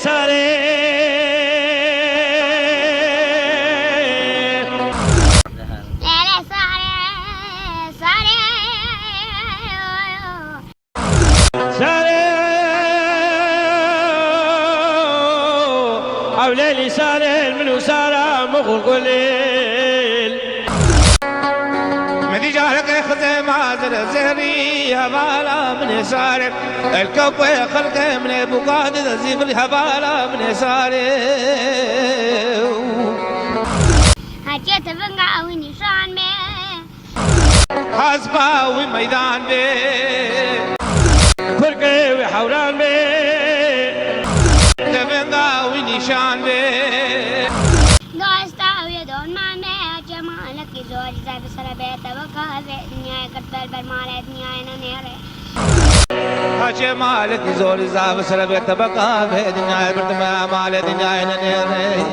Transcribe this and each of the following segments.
ساري وليلي ساري من وسارة مغلق الليل مدي جارك يخذ معذر زهري هبالا من يسارك الكوب خلق من ابو قادر زيغلي هبالا من يساري هجيت بنقع ونشان بي حسبا وميدان بي فرقي وحوران بي تبنقع ونشان بي دوستا ويدون ما بي جمالك زوج زي بسر بيت وكافي دنيا كتبل بالمال دنيا نيري هاجي مالك زور زاب سربت بقى في دنيا برتما مال دنيا نيري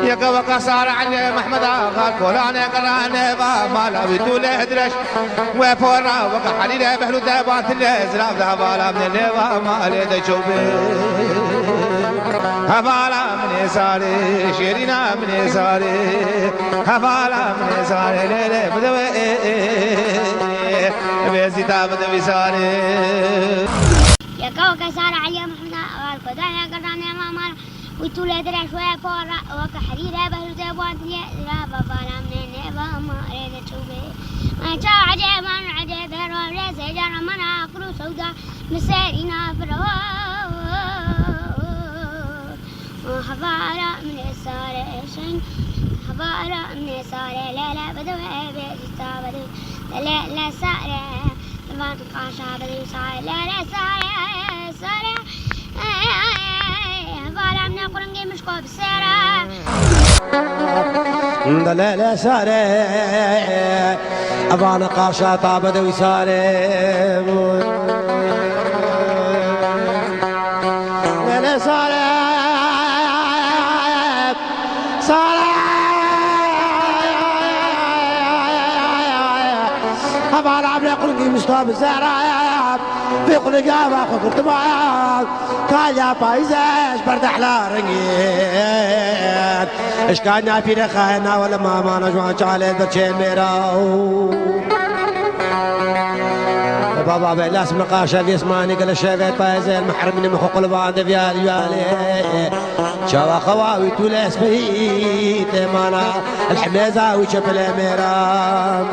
يا كوكا صار علي محمد اغا كولاني قراني با مالا بيتول ادرش وفورا وقع حليله بحلو دابات الازراف ذهبالا من الليبا مالي دشوبي هبالا من يساري شيرينا من يساري هبالا من يساري ليلي بدوي بيزيتا بدوي ساري يا كوكا صار علي محمد اغا كولاني قراني ما مالا ويتول ادرش وفورا وقع حليله بحلو دابات الازراف ذهبالا من الليبا مالي دشوبي ما جاء عجب من عجب هرو رزي جرى من اخرو سودا مسارينا فروا هبارة من السارة هبارة من السارة لا لا بدوي بيجتا بدوي لا لا سارة لبان قاشا بدوي سارة لا لا سارة هبارة من قرنجي مشكو بسارة لا لا سارة أبان قاشا بدوي سارة لا لا سارة هبال عبد قلقي مستوى الزهراء في قلقا باخذ الطباعات كان يا بايزاش برد احلى رقيق اش كان في رخانا ولا ما نجوان شالي برشين ميراو بابا بلاس نقاشة في اسماني قال الشيفات بايزين محرمني من حقوق البعض فيالي شوا خواوي تولس بيت مانا الحميزة وشبل ميرام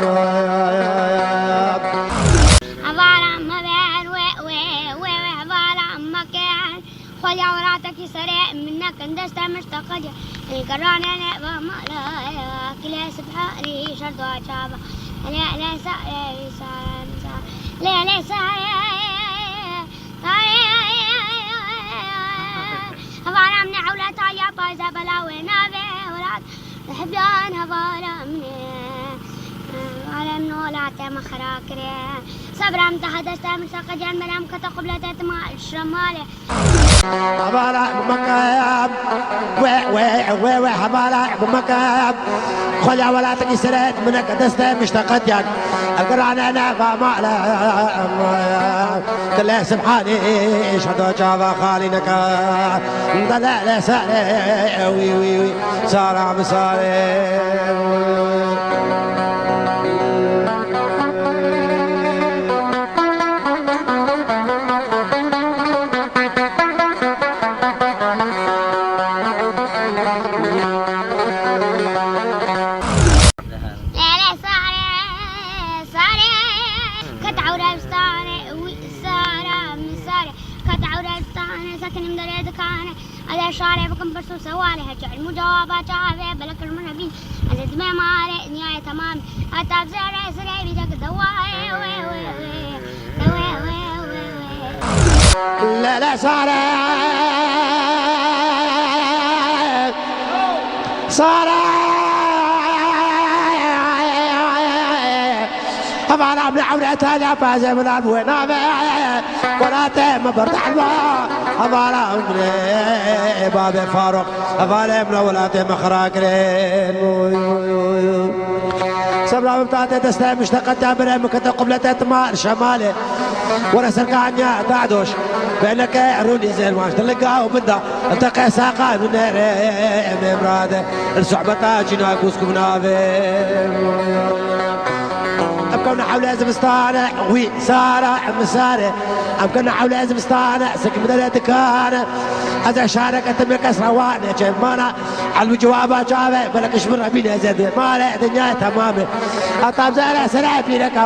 هبارة مبين وي هبارة مكان خلي عوراتك سريع منك اندست مشتقد القران انا مالا كلا سبحاني شرط وشابه لا لا ساري لا لا ساري هبارة من عولتها يا بايزة بلاوي نابي ولاد الحبيان هبارة من ولاتي مخراكري صبرا متحدثت من ساقجان ملام كتا قبلة تما الشمالي هبالة بمكاب وي هبالة بمكاب خلع ولا تكسرت منك دستة مشتقت ياك القرآن انا فمالا كله سبحاني شهدو جافا خالينك لا ساري وي سارة مساري شارع بكم برسو سوالي هرجع المجاوبة جافي بلك المنبين أنا دمي مالي نهاية تمام هتاب زرع سرعي بيجاك دواي لا صارت طبعا عم عمرتها لا فازة من الوينة ولا تم برتاح الماء هبال عمري بابي فاروق هبال ابن ولا تم خراقرين سبرا مبتعد دستة مشتقة دابرة مكتة قبلة مال شمالي ورا سرقانيا دعدوش بينك عروني زين واش تلقاه وبدا التقى ساقان ونرى مراده الصحبة جينا كوسكم نافي أمكن حول زمستانة وي سارة مسارة أمكن حول زمستانة سك من الدكانة أذا شارك تم كسر وانا جمانا على الجواب جابه بلك شمر بينا زد ما له دنيا تمامه أطاب زارع سرع بينك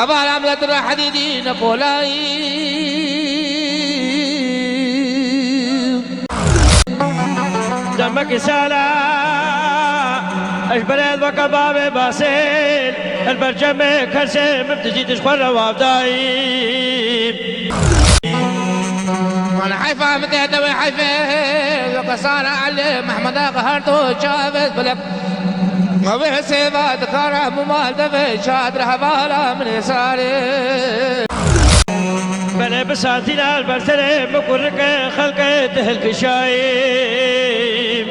هبال عملت الحديدي نقولاي دمك سالا اشبريت بكباب باسيل البرجم كرسي مبتجي تشخر وابداي وانا حيفا متهدى وحيفا وقصار علي محمد قهرتو جابت بلك وبه سيبا دكارة ممال دفي شادر هبالا من يساري بلا بساتينا البرسلي مكورك خلقه تهلك شايم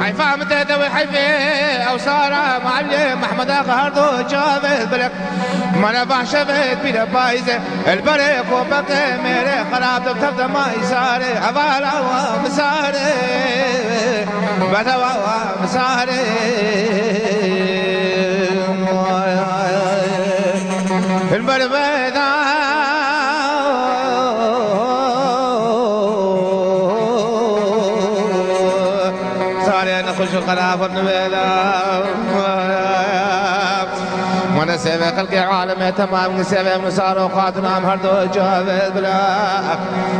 حيفا متهدى وحيفا او سارة معلم محمد قهرتو جابت بلك ما نفع شفت بلا بايزة البريق وبقى ميري خراب تبتبت ما يساري هبالا ومساري بدوا مساري البربيدا ساري نخش القناة النبيلا وانا سيبي خلقي عالمي تمام سيبي من صار وقاتنا مهردو جابت بلا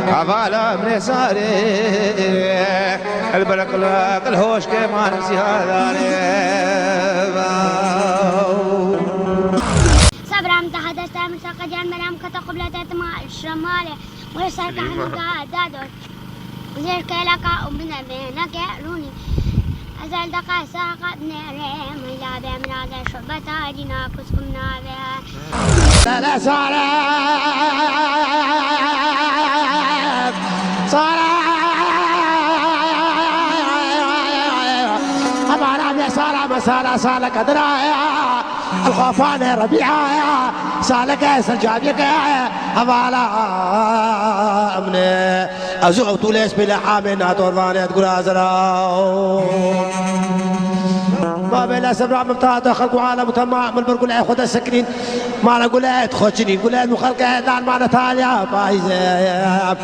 عفالا من يساري البرك لك الهوش كيف ما نمسي هذا صبرا متحدث من ساق جان مرام كتا قبلة تمام الشمالي ويسار كحنوكا دادوش وزير كيلكا ومنا بينك روني أزال دقا ساقت نيري ميلا بامراض شربتا جينا كسكم نابي لا لا صارت أمانا يا سارة مسارة سالك درايا الخوفان ربيعة سالك سجابيك هبالا أمني أزوغ طوليس بلا حامنا تورفاني تقول أزراو بابا لا سبرا مبتعد خلقوا عالم تمام البرقول خد السكرين ما نقول تخشني نقول المخلقة دان ما نتاليا بايزة